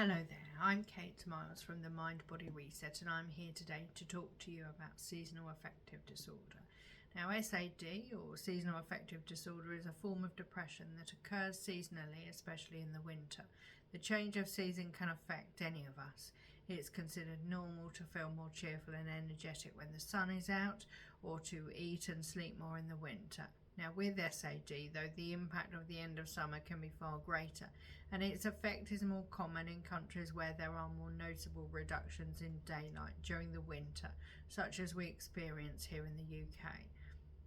Hello there, I'm Kate Miles from the Mind Body Reset, and I'm here today to talk to you about seasonal affective disorder. Now, SAD, or seasonal affective disorder, is a form of depression that occurs seasonally, especially in the winter. The change of season can affect any of us. It's considered normal to feel more cheerful and energetic when the sun is out, or to eat and sleep more in the winter. Now, with SAD, though, the impact of the end of summer can be far greater, and its effect is more common in countries where there are more notable reductions in daylight during the winter, such as we experience here in the UK.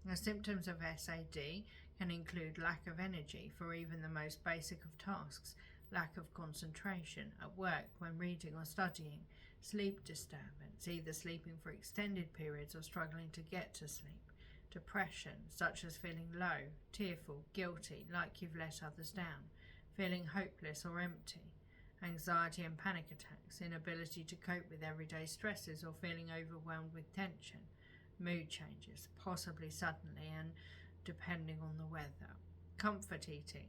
Now, symptoms of SAD can include lack of energy for even the most basic of tasks, lack of concentration at work when reading or studying, sleep disturbance, either sleeping for extended periods or struggling to get to sleep, depression, such as feeling low, tearful, guilty, like you've let others down, feeling hopeless or empty, anxiety and panic attacks, inability to cope with everyday stresses or feeling overwhelmed with tension, mood changes, possibly suddenly and depending on the weather, comfort eating,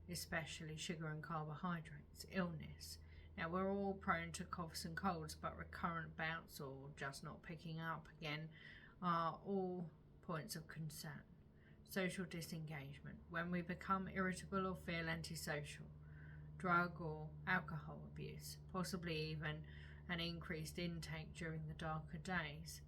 especially sugar and carbohydrates, illness. Now, we're all prone to coughs and colds, but recurrent bouts or just not picking up again are all points of concern. Social disengagement, when we become irritable or feel antisocial, drug or alcohol abuse, possibly even an increased intake during the darker days.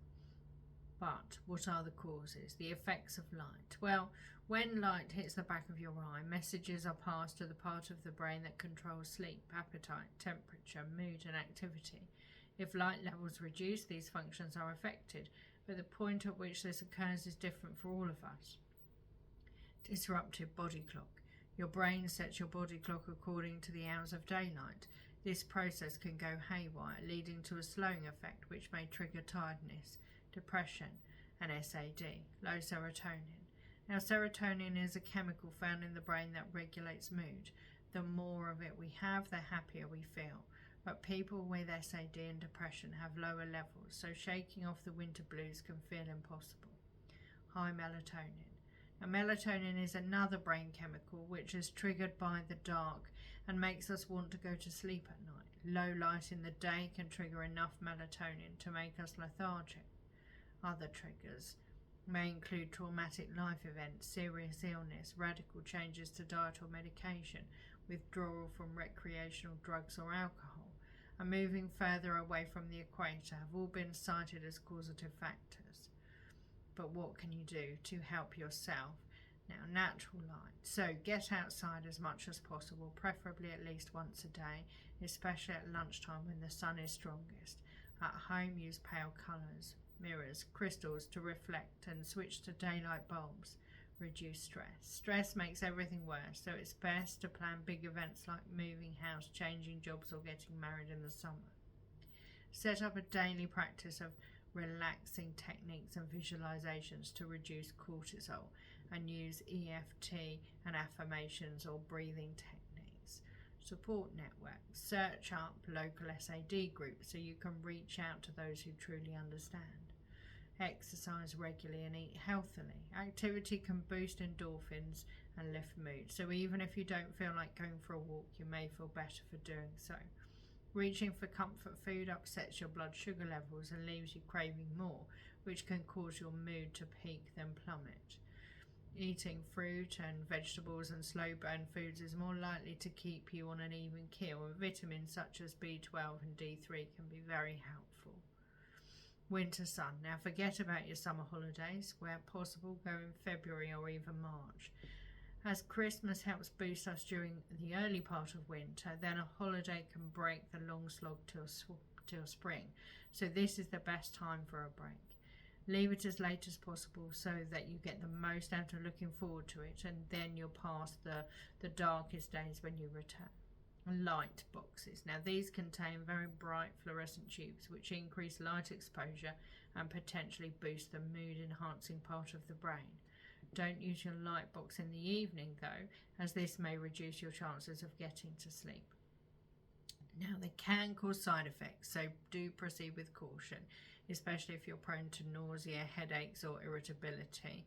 But what are the causes? The effects of light. Well, when light hits the back of your eye, messages are passed to the part of the brain that controls sleep, appetite, temperature, mood and activity. If light levels reduce, these functions are affected, but the point at which this occurs is different for all of us. Disrupted body clock. Your brain sets your body clock according to the hours of daylight. This process can go haywire, leading to a slowing effect which may trigger tiredness, depression and SAD. Low serotonin. Now, serotonin is a chemical found in the brain that regulates mood. The more of it we have, the happier we feel. But people with SAD and depression have lower levels, so shaking off the winter blues can feel impossible. High melatonin. Now, melatonin is another brain chemical which is triggered by the dark and makes us want to go to sleep at night. Low light in the day can trigger enough melatonin to make us lethargic. Other triggers may include traumatic life events, serious illness, radical changes to diet or medication, withdrawal from recreational drugs or alcohol, and moving further away from the equator have all been cited as causative factors. But what can you do to help yourself? Now, natural light. So get outside as much as possible, preferably at least once a day, especially at lunchtime when the sun is strongest. At home, use pale colours, mirrors, crystals to reflect, and switch to daylight bulbs. Reduce stress. Stress makes everything worse, so it's best to plan big events like moving house, changing jobs or getting married in the summer. Set up a daily practice of relaxing techniques and visualizations to reduce cortisol, and use EFT and affirmations or breathing techniques. Support networks. Search up local SAD groups so you can reach out to those who truly understand. Exercise regularly and eat healthily. Activity can boost endorphins and lift mood, so even if you don't feel like going for a walk, you may feel better for doing so. Reaching for comfort food upsets your blood sugar levels and leaves you craving more, which can cause your mood to peak then plummet. Eating fruit and vegetables and slow burn foods is more likely to keep you on an even keel, and vitamins such as B12 and D3 can be very helpful. Winter sun. Now, forget about your summer holidays. Where possible, go in February or even March. As Christmas helps boost us during the early part of winter, then a holiday can break the long slog till spring. So this is the best time for a break. Leave it as late as possible so that you get the most out of looking forward to it, and then you'll pass the darkest days when you return. Light boxes. Now, these contain very bright fluorescent tubes which increase light exposure and potentially boost the mood enhancing part of the brain. Don't use your light box in the evening though, as this may reduce your chances of getting to sleep. Now, they can cause side effects, so do proceed with caution, especially if you're prone to nausea, headaches or irritability.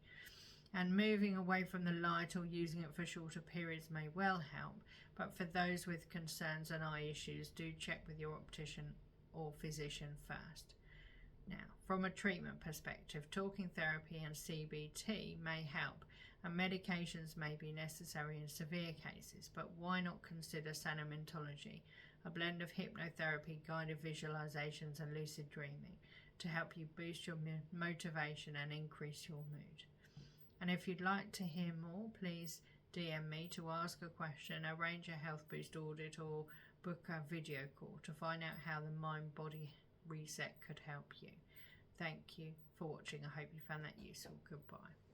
And moving away from the light or using it for shorter periods may well help, but for those with concerns and eye issues, do check with your optician or physician first. Now, from a treatment perspective, talking therapy and CBT may help, and medications may be necessary in severe cases, but why not consider sanimentology, a blend of hypnotherapy, guided visualizations and lucid dreaming to help you boost your motivation and increase your mood. And if you'd like to hear more, please DM me to ask a question, arrange a Health Boost audit, or book a video call to find out how the mind-body reset could help you. Thank you for watching. I hope you found that useful. Goodbye.